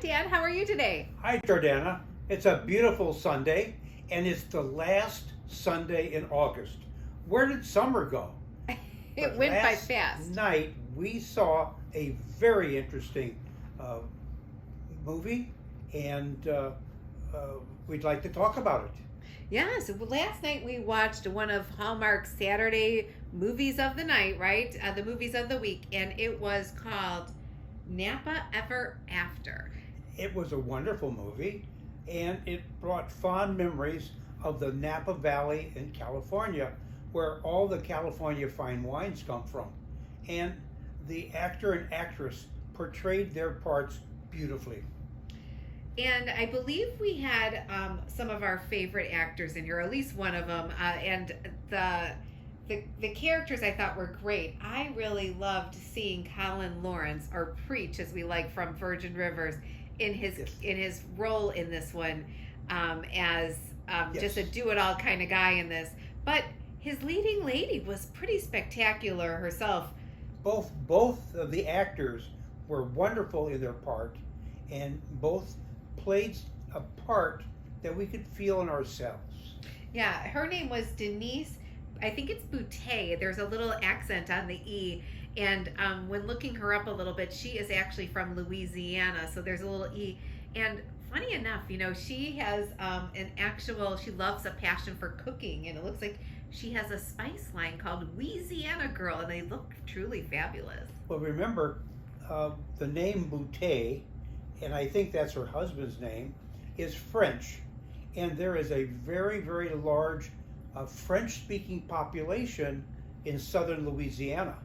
Dan. How are you today? Hi, Jordana. It's a beautiful Sunday, and it's the last Sunday in August. Where did summer go? It But went by last fast. night we saw a very interesting uh, movie, and we'd like to talk about it. Yes, last night we watched one of Hallmark's Saturday movies of the night, right? The movies of the week, and it was called Napa Ever After. It was a wonderful movie, and it brought fond memories of the Napa Valley in California, where all the California fine wines come from. And the actor and actress portrayed their parts beautifully. And I believe we had some of our favorite actors in here, at least one of them. And the characters I thought were great. I really loved seeing Colin Lawrence, or Preach, as we like, from Virgin Rivers, in his Yes. in his role in this one, as just a Yes. do-it-all kind of guy in this. But his leading lady was pretty spectacular herself. Both of the actors were wonderful in their part, and both played a part that we could feel in ourselves. Yeah, her name was Denise. I think it's Boutte. There's a little accent on the E. And when looking her up a little bit, she is actually from Louisiana. So there's a little E. And funny enough, she has she loves a passion for cooking. And it looks like she has a spice line called Louisiana Girl. And they look truly fabulous. Well, remember, the name Boutet, and I think that's her husband's name, is French. And there is a very, very large French-speaking population in southern Louisiana.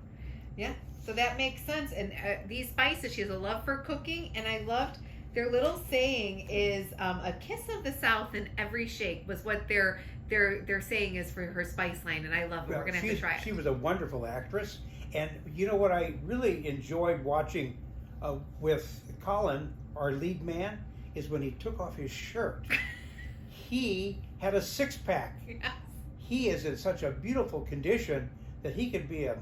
Yeah, so that makes sense. And these spices, she has a love for cooking, and I loved their little saying is a kiss of the South in every shake was what their saying is for her spice line, and I love it. Well, We're gonna have to try it. she was a wonderful actress, and you know what I really enjoyed watching with Colin, our lead man, is when he took off his shirt. He had a six-pack. Yes. He is in such a beautiful condition that he could be a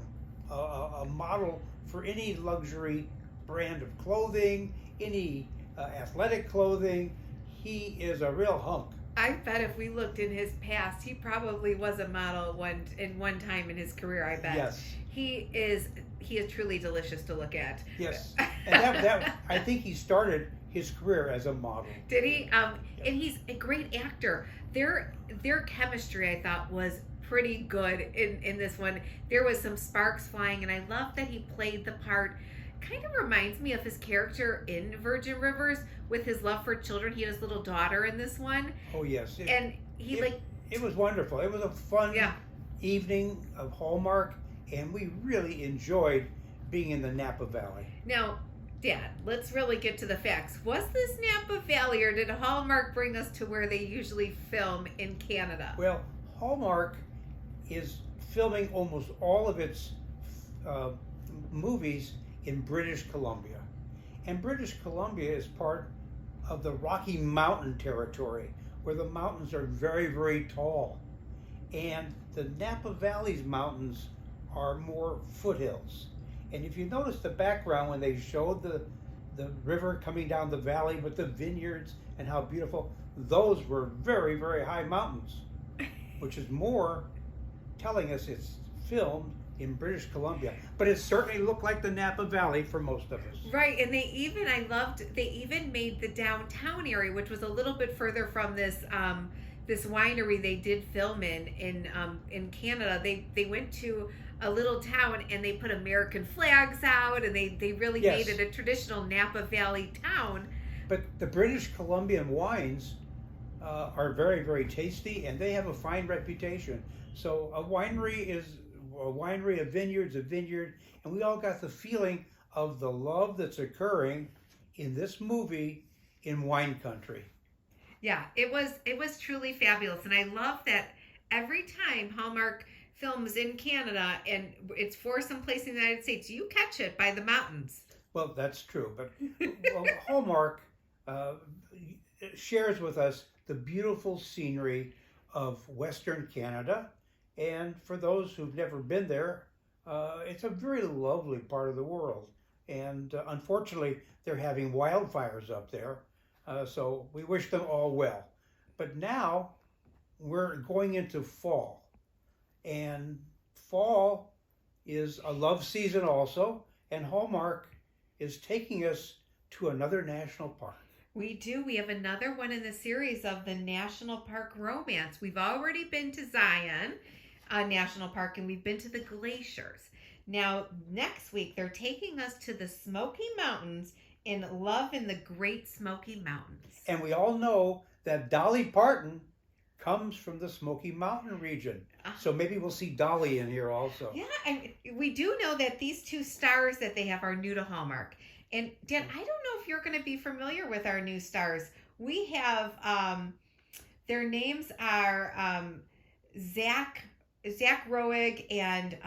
model for any luxury brand of clothing, any athletic clothing. He is a real hunk. I bet if we looked in his past, he probably was a model one time in his career. I bet. Yes. He is truly delicious to look at. Yes. And that I think he started his career as a model. Did he? And he's a great actor. Their chemistry, I thought, was pretty good in this one. There was some sparks flying, and I love that he played the part. Kind of reminds me of his character in Virgin Rivers with his love for children. He had his little daughter in this one, Oh yes. and he It was wonderful. It was a fun yeah. evening of Hallmark, and we really enjoyed being in the Napa Valley. Now, Dad, let's really get to the facts. Was this Napa Valley, or did Hallmark bring us to where they usually film in Canada? Well, Hallmark is filming almost all of its uh, movies in British Columbia. And British Columbia is part of the Rocky Mountain territory, where the mountains are very, very tall. And the Napa Valley's mountains are more foothills. And if you notice the background when they showed the river coming down the valley with the vineyards and how beautiful, those were very, very high mountains, which is more telling us it's filmed in British Columbia. But it certainly looked like the Napa Valley for most of us. Right, and they even made the downtown area, which was a little bit further from this winery they did film in Canada. They went to a little town and they put American flags out, and they really Yes. made it a traditional Napa Valley town. But the British Columbian wines are very, very tasty, and they have a fine reputation. So a winery is a winery, a vineyard's a vineyard, and we all got the feeling of the love that's occurring in this movie in wine country. Yeah, it was truly fabulous, and I love that every time Hallmark films in Canada and it's for some place in the United States, you catch it by the mountains. Well, that's true, but well, Hallmark shares with us the beautiful scenery of Western Canada, and for those who've never been there, it's a very lovely part of the world. and unfortunately, they're having wildfires up there. So we wish them all well. But now we're going into fall, and fall is a love season also, and Hallmark is taking us to another national park. We do. We have another one in the series of the National Park Romance. We've already been to Zion National Park and we've been to the glaciers. Now, next week, they're taking us to the Smoky Mountains in Love in the Great Smoky Mountains. And we all know that Dolly Parton comes from the Smoky Mountain region. So maybe we'll see Dolly in here also. Yeah, and we do know that these two stars that they have are new to Hallmark. And Dan, I don't know if you're going to be familiar with our new stars. We have their names are Zach Roig and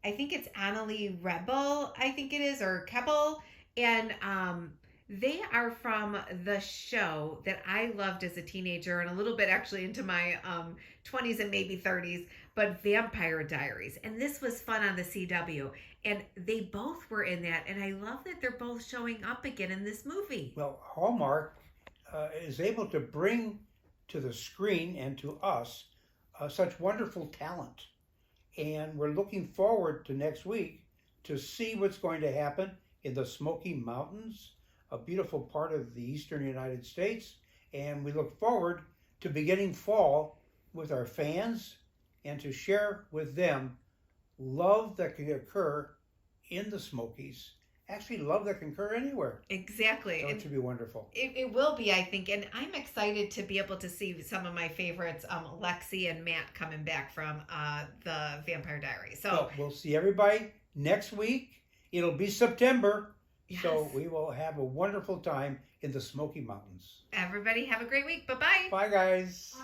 I think it's Annalie Rebel, I think it is, or Keppel. And they are from the show that I loved as a teenager and a little bit actually into my 20s and maybe 30s, but Vampire Diaries. And this was fun on the CW. And they both were in that. And I love that they're both showing up again in this movie. Well, Hallmark is able to bring to the screen and to us such wonderful talent. And we're looking forward to next week to see what's going to happen in the Smoky Mountains, a beautiful part of the eastern United States. And we look forward to beginning fall with our fans and to share with them love that can occur in the Smokies. Actually, love that can occur anywhere. Exactly. So it should be wonderful. It will be, I think. And I'm excited to be able to see some of my favorites, Lexi and Matt, coming back from the Vampire Diaries. So well, we'll see everybody next week. It'll be September. yes. So we will have a wonderful time in the Smoky Mountains. Everybody have a great week. Bye-bye. Bye, guys.